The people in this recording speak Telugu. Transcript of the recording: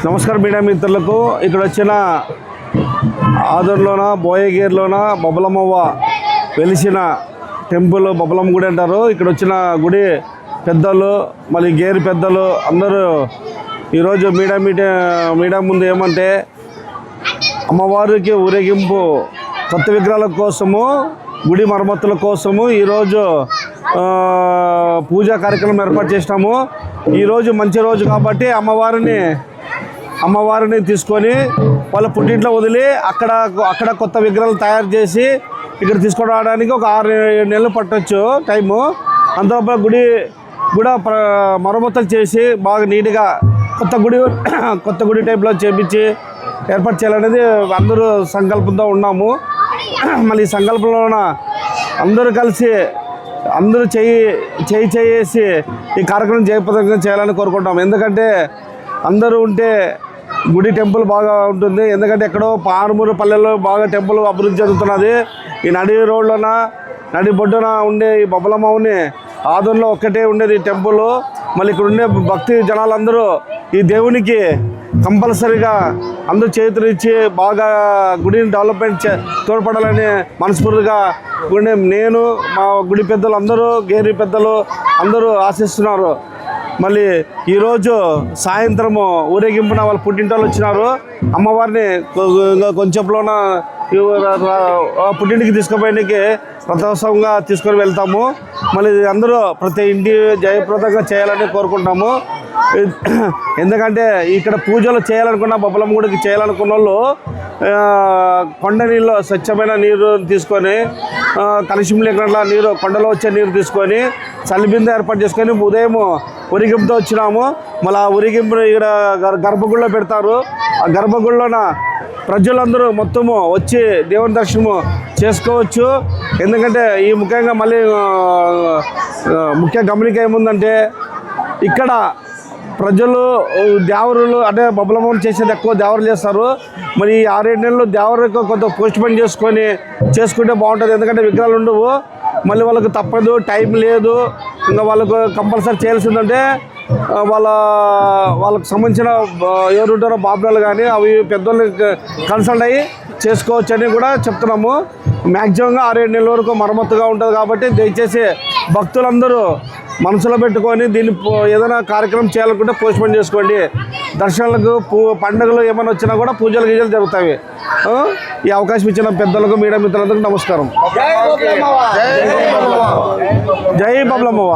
నమస్కారం మీడియా మిత్రులకు. ఇక్కడ వచ్చిన ఆదూరులోన బోయగేరులోన బొబ్బలమ్మవ్వ వెలిసిన టెంపుల్ బొబ్బలమ్మ గుడి అంటారు. ఇక్కడ వచ్చిన గుడి పెద్దలు మళ్ళీ గేరు పెద్దలు అందరూ ఈరోజు మీడియా ముందు ఏమంటే అమ్మవారికి ఊరేగింపు కొత్త విగ్రహాల కోసము గుడి మరమ్మతుల కోసము ఈరోజు పూజా కార్యక్రమం ఏర్పాటు చేసినాము. ఈరోజు మంచి రోజు కాబట్టి అమ్మవారిని తీసుకొని వాళ్ళ పుట్టింట్లో వదిలి అక్కడ కొత్త విగ్రహాలు తయారు చేసి ఇక్కడ తీసుకురావడానికి ఒక 6-7 నెలలు పట్టవచ్చు టైము. అంతలోపల గుడి కూడా మరమ్మతులు చేసి బాగా నీట్గా కొత్త గుడి టైప్లో చేపించి ఏర్పాటు చేయాలనేది అందరూ సంకల్పంతో ఉన్నాము. మళ్ళీ ఈ సంకల్పంలోన అందరూ కలిసి అందరూ చేసి ఈ కార్యక్రమం జయప్రదంగా చేయాలని కోరుకుంటాం. ఎందుకంటే అందరూ ఉంటే గుడి టెంపుల్ బాగా ఉంటుంది. ఎందుకంటే ఎక్కడో పారుమూరు పల్లెల్లో బాగా టెంపుల్ అభివృద్ధి చెందుతున్నది. ఈ నడి బొడ్డున ఉండే ఈ బొబ్బలమ్మని ఆదూరులో ఒక్కటే ఉండేది ఈ టెంపుల్. మళ్ళీ ఇక్కడ ఉండే భక్తి జనాలందరూ ఈ దేవునికి కంపల్సరీగా అందరూ చేతులు ఇచ్చి బాగా గుడిని డెవలప్మెంట్ తోడ్పడాలని మనస్ఫూర్తిగా నేను మా గుడి పెద్దలు అందరూ గేరి పెద్దలు అందరూ ఆశిస్తున్నారు. మళ్ళీ ఈరోజు సాయంత్రము ఊరేగింపున వాళ్ళ పుట్టింటోళ్ళు వచ్చినారు. అమ్మవారిని కొంచెంలోన పుట్టింటికి తీసుకుపోయేందుకు రథోత్సవంగా తీసుకొని వెళ్తాము. మళ్ళీ అందరూ ప్రతి ఇంటి జయప్రదంగా చేయాలని కోరుకుంటాము. ఎందుకంటే ఇక్కడ పూజలు చేయాలనుకున్న బొబ్బలమ్మ గుడికి చేయాలనుకున్న వాళ్ళు కొండ నీళ్ళు స్వచ్ఛమైన నీరు తీసుకొని కలుషం లేకుండా నీరు కొండలో వచ్చే నీరు తీసుకొని చలిబింద ఏర్పాటు చేసుకొని ఉదయం ఊరేగింపుతో వచ్చినాము. మళ్ళీ ఆ ఊరేగింపును ఇక్కడ గర్భగుడిలో పెడతారు. ఆ గర్భగుడిలోన ప్రజలందరూ మొత్తము వచ్చి దేవుని దర్శనము చేసుకోవచ్చు. ఎందుకంటే ఈ ముఖ్యంగా మళ్ళీ ముఖ్య గమనిక ఏముందంటే ఇక్కడ ప్రజలు దేవరులు అంటే బొబ్బలమ్మని చేసేది ఎక్కువ దేవరులు చేస్తారు. మరి 6-7 నెలలు దేవరు కొంత పోస్ట్పోన్ చేసుకుంటే బాగుంటుంది. ఎందుకంటే విగ్రహాలు ఉండవు. మళ్ళీ వాళ్ళకు తప్పదు, టైం లేదు. ఇంకా వాళ్ళకు కంపల్సరీ చేయాల్సిందంటే వాళ్ళకు సంబంధించిన ఎవరు ఉంటారో బాబులు కానీ అవి పెద్దోళ్ళు కన్సల్ట్ అయ్యి చేసుకోవచ్చు అని కూడా చెప్తున్నాము. మ్యాక్సిమంగా 6-7 నెలల వరకు మరమ్మతుగా ఉంటుంది. కాబట్టి దయచేసి భక్తులందరూ మనసులో పెట్టుకొని దీన్ని ఏదైనా కార్యక్రమం చేయాలనుకుంటే పోస్ట్పోన్ చేసుకోండి. దర్శనాలకు పండుగలు ఏమైనా వచ్చినా కూడా పూజలు జరుగుతాయి. ఈ అవకాశం ఇచ్చిన పెద్దలకు మీడియా మిత్రులందరికీ నమస్కారం. జై బొబ్బలమ్మవ్వ.